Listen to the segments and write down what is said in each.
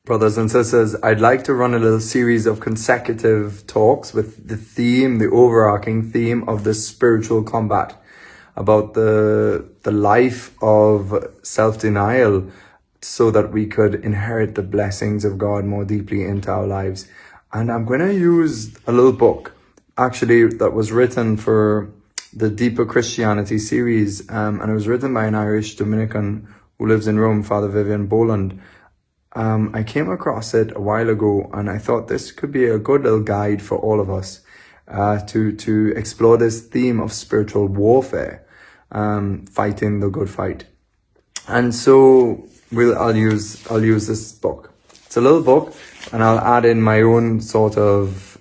Brothers and sisters, I'd like to run a little series of consecutive talks with the overarching theme of the spiritual combat, about the life of self-denial so that we could inherit the blessings of God more deeply into our lives. And I'm going to use a little book, actually, that was written for the Deeper Christianity series, and it was written by an Irish Dominican who lives in Rome, Father Vivian Boland. I came across it a while ago, and I thought this could be a good little guide for all of us to explore this theme of spiritual warfare, fighting the good fight. And so I'll use this book. It's a little book, and I'll add in my own sort of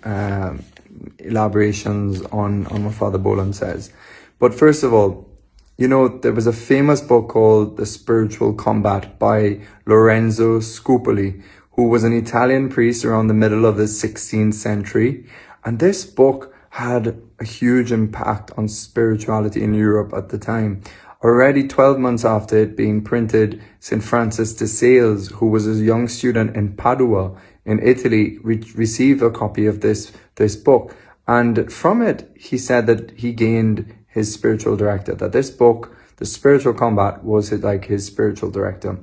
elaborations on what Father Boland says. But first of all, you know, there was a famous book called The Spiritual Combat by Lorenzo Scupoli, who was an Italian priest around the middle of the 16th century. And this book had a huge impact on spirituality in Europe at the time. Already 12 months after it being printed, St. Francis de Sales, who was a young student in Padua in Italy, received a copy of this book. And from it, he said that he gained his spiritual director, that this book, The Spiritual Combat, was his spiritual director.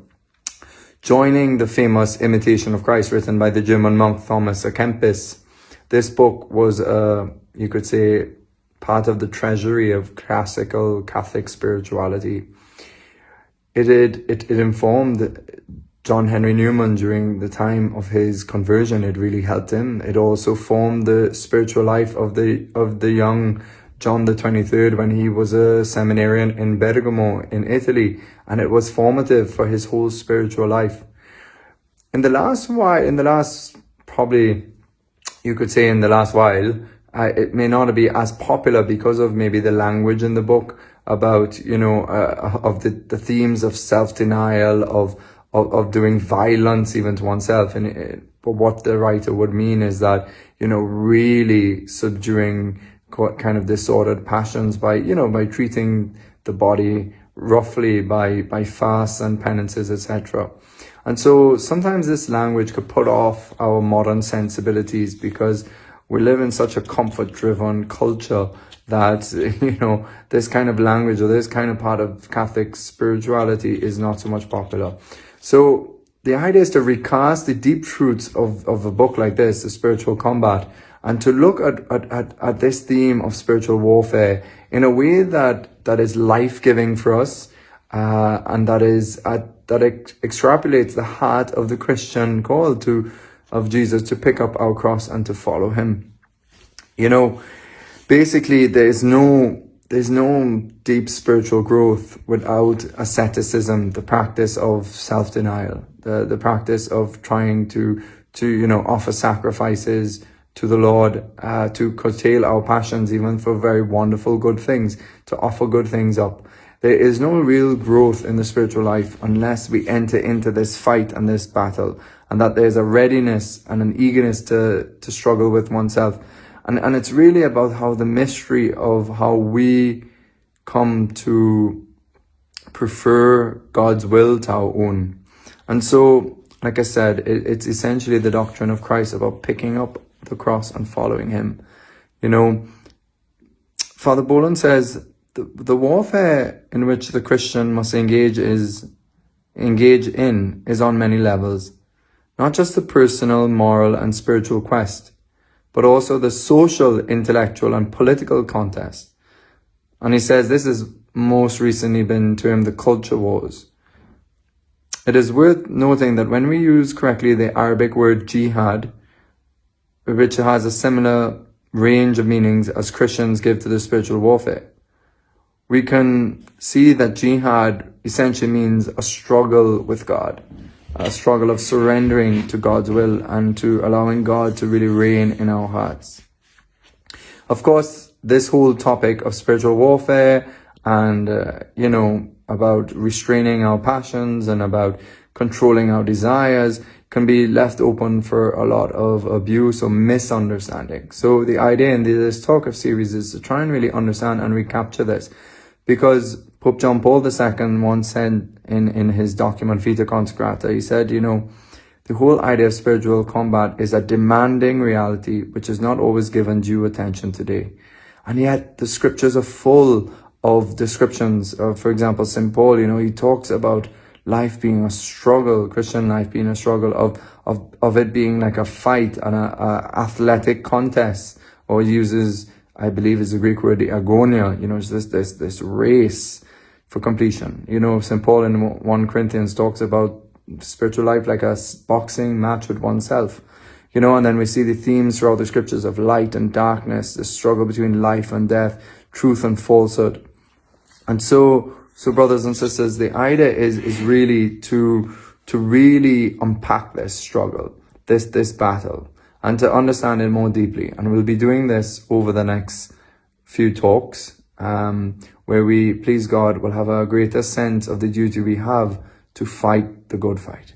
Joining the famous Imitation of Christ written by the German monk Thomas à Kempis, this book was, you could say, part of the treasury of classical Catholic spirituality. It informed John Henry Newman during the time of his conversion. It really helped him. It also formed the spiritual life of the young John the 23rd when he was a seminarian in Bergamo in Italy, and it was formative for his whole spiritual life. In the last while, it may not be as popular because of maybe the language in the book about, of the themes of self-denial, of doing violence even to oneself. But what the writer would mean is that, really subduing kind of disordered passions by treating the body roughly by fasts and penances, etc. And so sometimes this language could put off our modern sensibilities because we live in such a comfort-driven culture that, this kind of language or this kind of part of Catholic spirituality is not so much popular. So the idea is to recast the deep truths of a book like this, The Spiritual Combat, and to look at this theme of spiritual warfare in a way that is life-giving for us, and that extrapolates the heart of the Christian call of Jesus to pick up our cross and to follow him. Basically there's no deep spiritual growth without asceticism, the practice of self-denial, the practice of trying to offer sacrifices to the Lord, to curtail our passions even for very wonderful good things, to offer good things up. There is no real growth in the spiritual life unless we enter into this fight and this battle, and that there's a readiness and an eagerness to struggle with oneself. And it's really about how the mystery of how we come to prefer God's will to our own. And so, like I said, it's essentially the doctrine of Christ about picking up the cross and following him. Father Boland says the warfare in which the Christian must engage in is on many levels. Not just the personal, moral and spiritual quest, but also the social, intellectual and political contest. And he says this has most recently been termed the culture wars. It is worth noting that when we use correctly the Arabic word jihad, which has a similar range of meanings as Christians give to the spiritual warfare, we can see that jihad essentially means a struggle with God, a struggle of surrendering to God's will and to allowing God to really reign in our hearts. Of course, this whole topic of spiritual warfare and, about restraining our passions and about controlling our desires can be left open for a lot of abuse or misunderstanding. So the idea in this talk of series is to try and really understand and recapture this, because Pope John Paul II once said in his document Vita Consecrata, he said, The whole idea of spiritual combat is a demanding reality which is not always given due attention today. And yet the scriptures are full of descriptions of, for example, St. Paul, he talks about life being a struggle, Christian life being a struggle, of it being like a fight and a athletic contest, or uses, I believe is the Greek word, the agonia, it's this race for completion. St. Paul in 1 Corinthians talks about spiritual life like a boxing match with oneself. And then we see the themes throughout the scriptures of light and darkness, the struggle between life and death, truth and falsehood. And so brothers and sisters, the idea is really to really unpack this struggle, this battle, and to understand it more deeply. And we'll be doing this over the next few talks, where we, please God, will have a greater sense of the duty we have to fight the good fight.